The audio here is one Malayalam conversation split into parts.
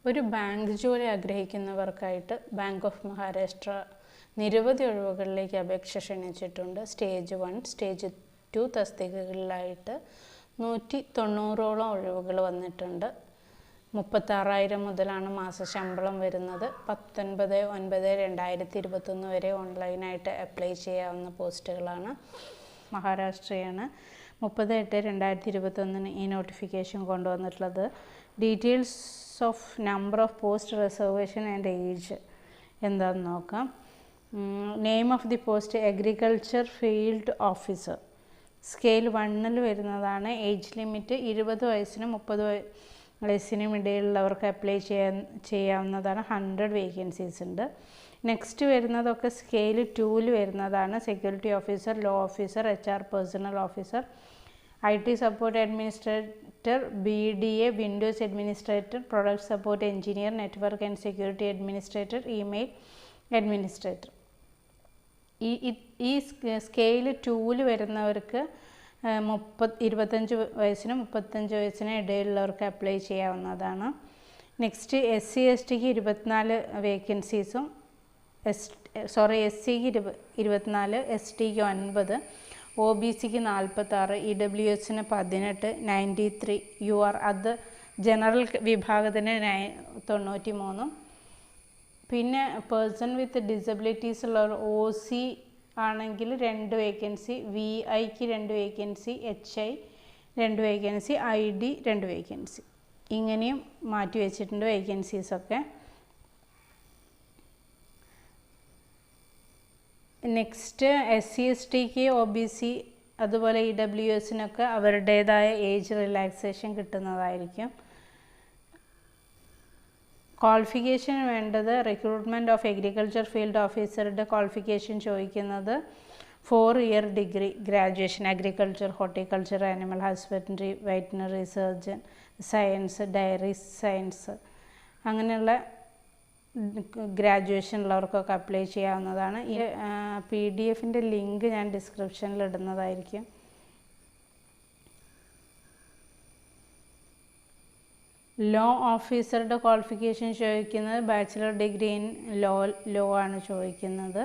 ഒരു ബാങ്ക് ജോലി ആഗ്രഹിക്കുന്നവർക്കായിട്ട് ബാങ്ക് ഓഫ് മഹാരാഷ്ട്ര നിരവധി ഒഴിവുകളിലേക്ക് അപേക്ഷ ക്ഷണിച്ചിട്ടുണ്ട്. സ്റ്റേജ് 1, സ്റ്റേജ് 2 തസ്തികകളിലായിട്ട് 190ഓളം ഒഴിവുകൾ വന്നിട്ടുണ്ട്. 36,000 മുതലാണ് മാസശമ്പളം വരുന്നത്. 19/9/2021 വരെ ഓൺലൈനായിട്ട് അപ്ലൈ ചെയ്യാവുന്ന പോസ്റ്റുകളാണ്. മഹാരാഷ്ട്രയാണ് 30/8/2021 ഈ നോട്ടിഫിക്കേഷൻ കൊണ്ടുവന്നിട്ടുള്ളത്. Details of number of post, reservation and age എന്താണെന്ന് നോക്കാം. Name of the post agriculture field officer. Scale 1 വരുന്നതാണ്. ഏജ് ലിമിറ്റ് 20 വയസ്സിനും 30 വയസ്സിനും ഇടയിലുള്ളവർക്ക് അപ്ലൈ ചെയ്യാവുന്നതാണ്. 100 വേക്കൻസീസ് ഉണ്ട്. നെക്സ്റ്റ് വരുന്നതൊക്കെ സ്കെയിൽ 2 വരുന്നതാണ്. Security officer, law officer, HR personnel officer, IT support administrator, BDA Windows administrator, product support engineer, network and security administrator, email administrator. ഈ സ്കെയിൽ 2 വരുന്നവർക്ക് 25 വയസ്സിനും 35 വയസ്സിനും ഇടയിലുള്ളവർക്ക് അപ്ലൈ ചെയ്യാവുന്നതാണ്. നെക്സ്റ്റ് SC STക്ക് 24 വേക്കൻസീസും SCക്ക് 24, STക്ക് 9, OBCക്ക് 46, EWSന് 18, 93, UR അത് ജനറൽ വിഭാഗത്തിന് 93. പിന്നെ പേഴ്സൺ വിത്ത് ഡിസബിലിറ്റീസ് ഉള്ളവർ OC ആണെങ്കിൽ 2 vacancy, VIക്ക് 2 vacancy, HI 2 vacancy, ID 2 vacancy. ഇങ്ങനെയും മാറ്റി വെച്ചിട്ടുണ്ട് വേക്കൻസീസൊക്കെ. നെക്സ്റ്റ് SC STക്ക് OBC അതുപോലെ EWSനൊക്കെ അവരുടേതായ ഏജ് റിലാക്സേഷൻ കിട്ടുന്നതായിരിക്കും. ക്വാളിഫിക്കേഷൻ വേണ്ടത് റിക്രൂട്ട്മെൻറ്റ് ഓഫ് അഗ്രികൾച്ചർ ഫീൽഡ് ഓഫീസറുടെ ക്വാളിഫിക്കേഷൻ ചോദിക്കുന്നത് 4 year degree graduation, agriculture, horticulture, animal husbandry, veterinary surgeon, science, dairy science അങ്ങനെയുള്ള ഗ്രാജുവേഷൻ ഉള്ളവർക്കൊക്കെ അപ്ലൈ ചെയ്യാവുന്നതാണ്. ഈ PDF-ൻ്റെ ലിങ്ക് ഞാൻ ഡിസ്ക്രിപ്ഷനിൽ ഇടുന്നതായിരിക്കും. ലോ ഓഫീസറുടെ ക്വാളിഫിക്കേഷൻ ചോദിക്കുന്നത് ബാച്ചിലർ ഡിഗ്രി ഇൻ ലോ ആണ് ചോദിക്കുന്നത്.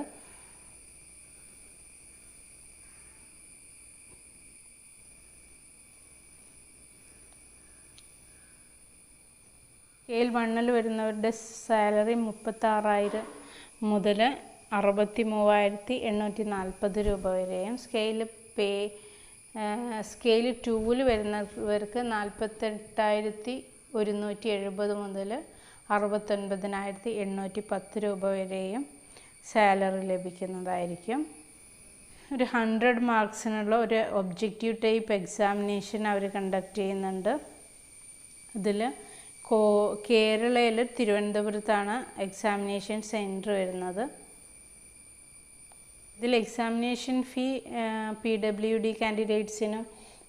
സ്കെയിൽ 1 വരുന്നവരുടെ സാലറി 36,000 മുതൽ 63,840 രൂപ വരെയും. സ്കെയിൽ 2 വരുന്നവർക്ക് 48,170 മുതൽ 69,810 രൂപ വരെയും സാലറി ലഭിക്കുന്നതായിരിക്കും. ഒരു 100 മാർക്സിനുള്ള ഒരു ഒബ്ജക്റ്റീവ് ടൈപ്പ് എക്സാമിനേഷൻ അവർ കണ്ടക്ട് ചെയ്യുന്നുണ്ട്. ഇതിൽ കേരളയിൽ തിരുവനന്തപുരത്താണ് എക്സാമിനേഷൻ സെൻറ്റർ വരുന്നത്. ഇതിൽ എക്സാമിനേഷൻ ഫീ PWD കാൻഡിഡേറ്റ്സിനും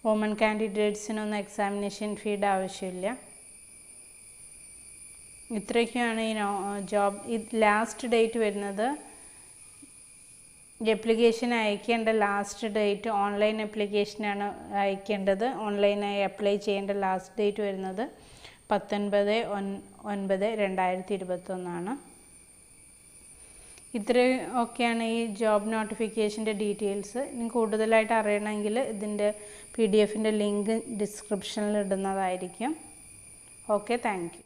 വുമൺ കാൻഡിഡേറ്റ്സിനൊന്നും എക്സാമിനേഷൻ ഫീയുടെ ആവശ്യമില്ല. ഇത്രയൊക്കെയാണ് ഈ ജോബ്. ലാസ്റ്റ് ഡേറ്റ് വരുന്നത്, അപ്ലിക്കേഷൻ അയക്കേണ്ട ലാസ്റ്റ് ഡേറ്റ്, ഓൺലൈൻ അപ്ലിക്കേഷനാണ് അയക്കേണ്ടത്. ഓൺലൈനായി അപ്ലൈ ചെയ്യേണ്ട ലാസ്റ്റ് ഡേറ്റ് വരുന്നത് 19/9/2021. ഇത്രയൊക്കെയാണ് ഈ ജോബ് നോട്ടിഫിക്കേഷൻ്റെ ഡീറ്റെയിൽസ്. ഇനി കൂടുതലായിട്ട് അറിയണമെങ്കിൽ ഇതിൻ്റെ PDF-ൻ്റെ ലിങ്ക് ഡിസ്ക്രിപ്ഷനിൽ ഇടുന്നതായിരിക്കും. Okay, thank you.